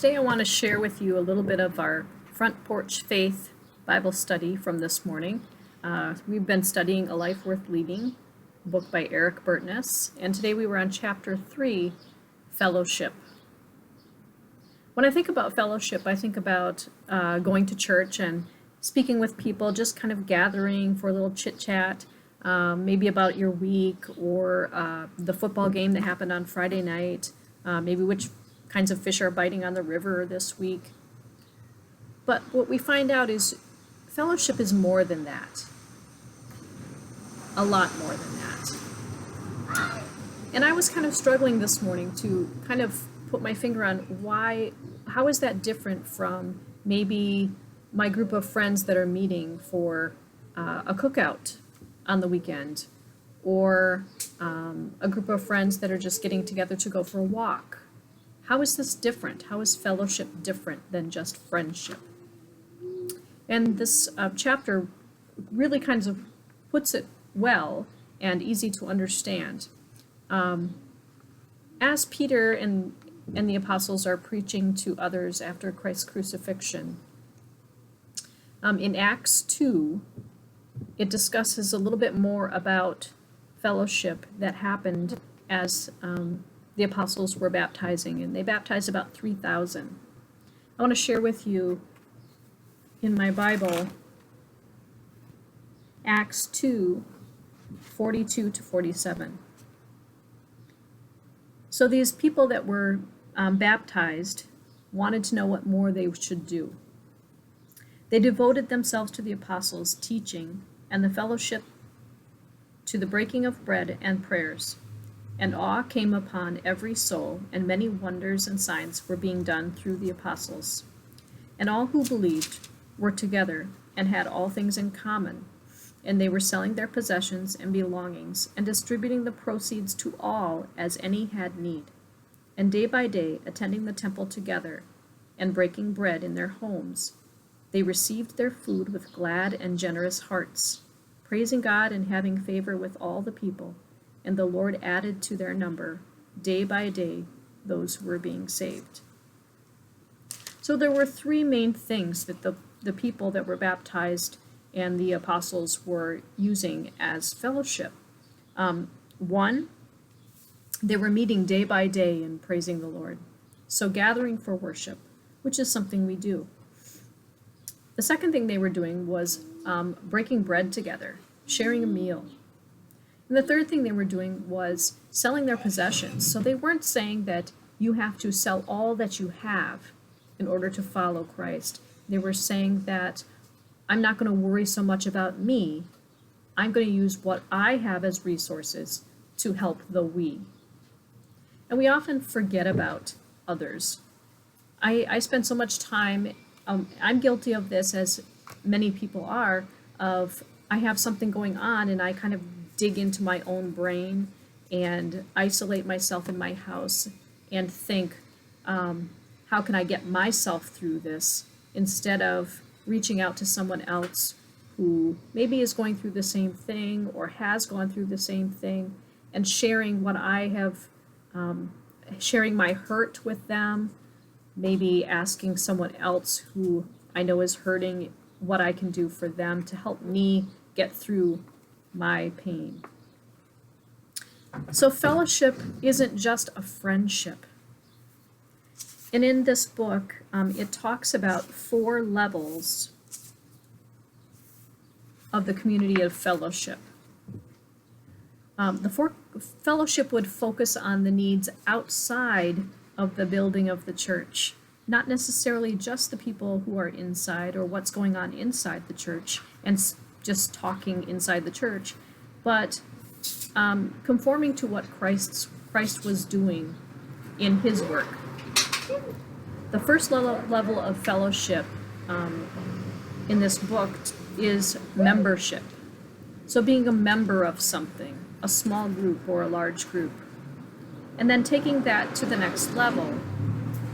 Today I want to share with you a little bit of our Front Porch Faith Bible study from this morning. We've been studying A Life Worth Leading, a book by Eric Burtness, and today we were on chapter 3, Fellowship. When I think about fellowship, I think about going to church and speaking with people, just kind of gathering for a little chit-chat, maybe about your week or the football game that happened on Friday night, maybe which kinds of fish are biting on the river this week. But what we find out is fellowship is more than that. A lot more than that. And I was kind of struggling this morning to kind of put my finger on how is that different from maybe my group of friends that are meeting for a cookout on the weekend, or a group of friends that are just getting together to go for a walk. How is this different? How is fellowship different than just friendship? And this chapter really kind of puts it well and easy to understand. As Peter and the apostles are preaching to others after Christ's crucifixion, in Acts 2, it discusses a little bit more about fellowship that happened as the apostles were baptizing, and they baptized about 3,000. I want to share with you in my Bible Acts 2, 42 to 47. So these people that were baptized wanted to know what more they should do. They devoted themselves to the apostles' teaching and the fellowship, to the breaking of bread and prayers. And awe came upon every soul, and many wonders and signs were being done through the apostles. And all who believed were together and had all things in common, and they were selling their possessions and belongings and distributing the proceeds to all as any had need. And day by day, attending the temple together and breaking bread in their homes, they received their food with glad and generous hearts, praising God and having favor with all the people. And the Lord added to their number, day by day, those who were being saved. So there were three main things that the people that were baptized and the apostles were using as fellowship. One, they were meeting day by day and praising the Lord. So gathering for worship, which is something we do. The second thing they were doing was breaking bread together, sharing a meal. And the third thing they were doing was selling their possessions. So they weren't saying that you have to sell all that you have in order to follow Christ. They were saying that I'm not going to worry so much about me. I'm going to use what I have as resources to help the we. And we often forget about others. I spend so much time, I'm guilty of this, as many people are, of I have something going on and I kind of dig into my own brain and isolate myself in my house and think, how can I get myself through this, instead of reaching out to someone else who maybe is going through the same thing or has gone through the same thing, and sharing what I have, sharing my hurt with them, maybe asking someone else who I know is hurting what I can do for them to help me get through my pain. So fellowship isn't just a friendship. And in this book, it talks about 4 levels of the community of fellowship. Fellowship would focus on the needs outside of the building of the church, not necessarily just the people who are inside or what's going on inside the church and just talking inside the church, but conforming to what Christ was doing in his work. The first level of fellowship in this book is membership. So being a member of something, a small group or a large group. And then taking that to the next level.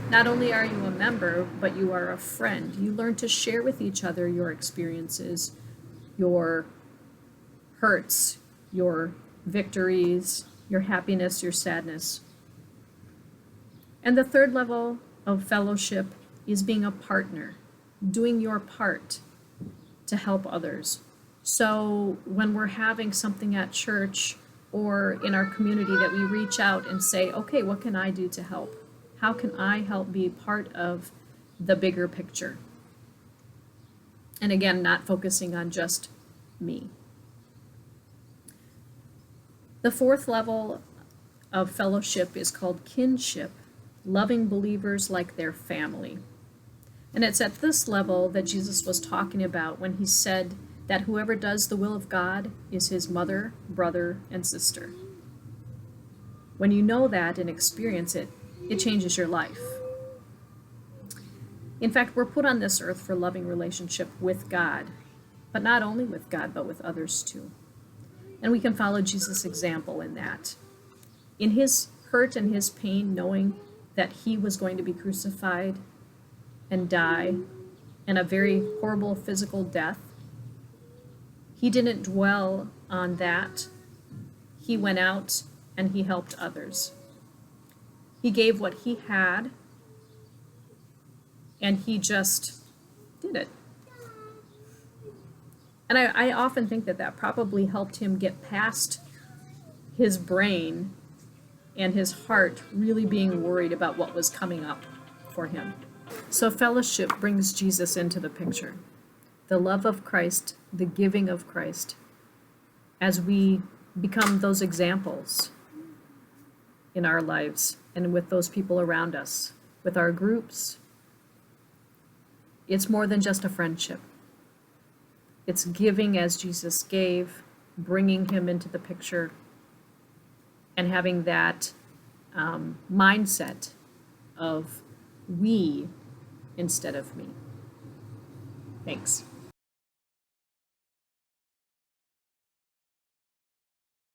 Not only are you a member, but you are a friend. You learn to share with each other your experiences, your hurts, your victories, your happiness, your sadness. And the third level of fellowship is being a partner, doing your part to help others. So when we're having something at church or in our community, that we reach out and say, okay, what can I do to help? How can I help be part of the bigger picture? And again, not focusing on just me. The fourth level of fellowship is called kinship, loving believers like their family. And it's at this level that Jesus was talking about when he said that whoever does the will of God is his mother, brother, and sister. When you know that and experience it, it changes your life. In fact, we're put on this earth for loving relationship with God, but not only with God, but with others too. And we can follow Jesus' example in that. In his hurt and his pain, knowing that he was going to be crucified and die, and a very horrible physical death, he didn't dwell on that. He went out and he helped others. He gave what he had, and he just did it. And I often think that that probably helped him get past his brain and his heart really being worried about what was coming up for him. So fellowship brings Jesus into the picture. The love of Christ, the giving of Christ, as we become those examples in our lives and with those people around us, with our groups. It's more than just a friendship. It's giving as Jesus gave, bringing him into the picture, and having that mindset of we instead of me. Thanks.